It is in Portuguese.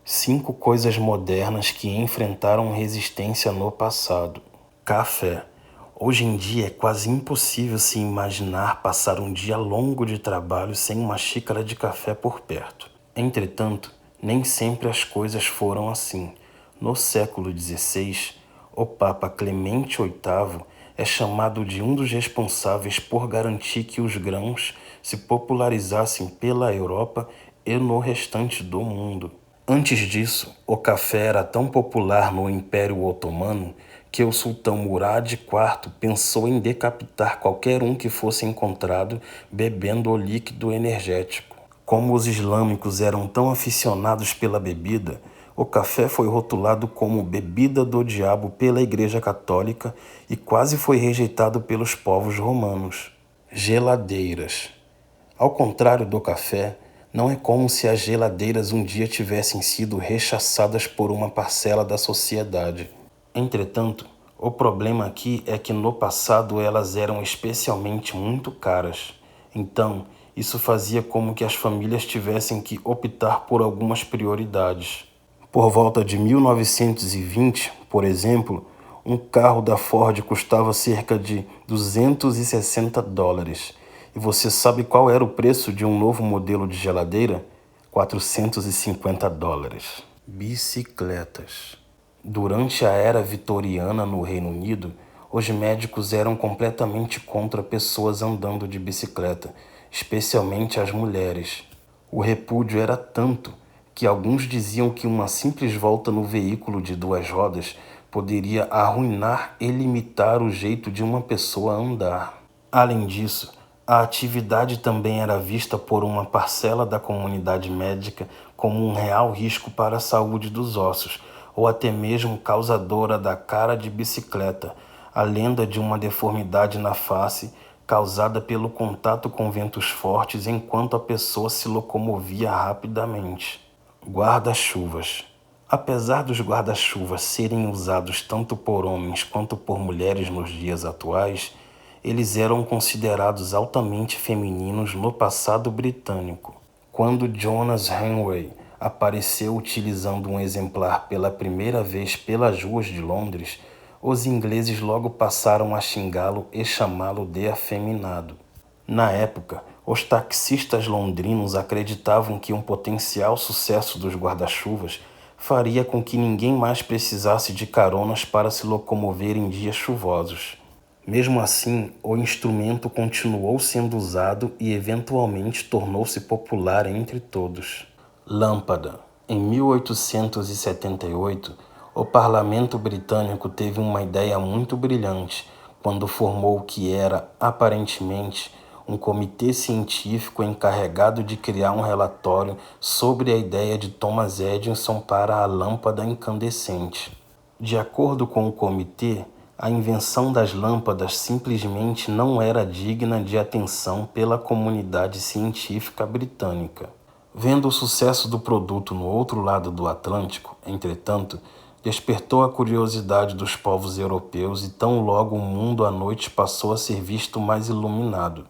5 coisas modernas que enfrentaram resistência no passado. Café. Hoje em dia é quase impossível se imaginar passar um dia longo de trabalho sem uma xícara de café por perto. Entretanto, nem sempre as coisas foram assim. No século XVI, o Papa Clemente VIII é chamado de um dos responsáveis por garantir que os grãos se popularizassem pela Europa e no restante do mundo. Antes disso, o café era tão popular no Império Otomano que o sultão Murad IV pensou em decapitar qualquer um que fosse encontrado bebendo o líquido energético. Como os islâmicos eram tão aficionados pela bebida, o café foi rotulado como bebida do diabo pela Igreja Católica e quase foi rejeitado pelos povos romanos. Geladeiras. Ao contrário do café, não é como se as geladeiras um dia tivessem sido rechaçadas por uma parcela da sociedade. Entretanto, o problema aqui é que no passado elas eram especialmente muito caras. Então, isso fazia como que as famílias tivessem que optar por algumas prioridades. Por volta de 1920, por exemplo, um carro da Ford custava cerca de $260. E você sabe qual era o preço de um novo modelo de geladeira? $450. Bicicletas. Durante a era vitoriana no Reino Unido, os médicos eram completamente contra pessoas andando de bicicleta, especialmente as mulheres. O repúdio era tanto que alguns diziam que uma simples volta no veículo de 2 rodas poderia arruinar e limitar o jeito de uma pessoa andar. Além disso, a atividade também era vista por uma parcela da comunidade médica como um real risco para a saúde dos ossos, ou até mesmo causadora da cara de bicicleta, a lenda de uma deformidade na face causada pelo contato com ventos fortes enquanto a pessoa se locomovia rapidamente. Guarda-chuvas. Apesar dos guarda-chuvas serem usados tanto por homens quanto por mulheres nos dias atuais, eles eram considerados altamente femininos no passado britânico. Quando Jonas Henry apareceu utilizando um exemplar pela primeira vez pelas ruas de Londres, os ingleses logo passaram a xingá-lo e chamá-lo de afeminado. Na época, os taxistas londrinos acreditavam que um potencial sucesso dos guarda-chuvas faria com que ninguém mais precisasse de caronas para se locomover em dias chuvosos. Mesmo assim, o instrumento continuou sendo usado e eventualmente tornou-se popular entre todos. Lâmpada. Em 1878, o parlamento britânico teve uma ideia muito brilhante quando formou o que era, aparentemente, um comitê científico encarregado de criar um relatório sobre a ideia de Thomas Edison para a lâmpada incandescente. De acordo com o comitê, a invenção das lâmpadas simplesmente não era digna de atenção pela comunidade científica britânica. Vendo o sucesso do produto no outro lado do Atlântico, entretanto, despertou a curiosidade dos povos europeus e tão logo o mundo à noite passou a ser visto mais iluminado.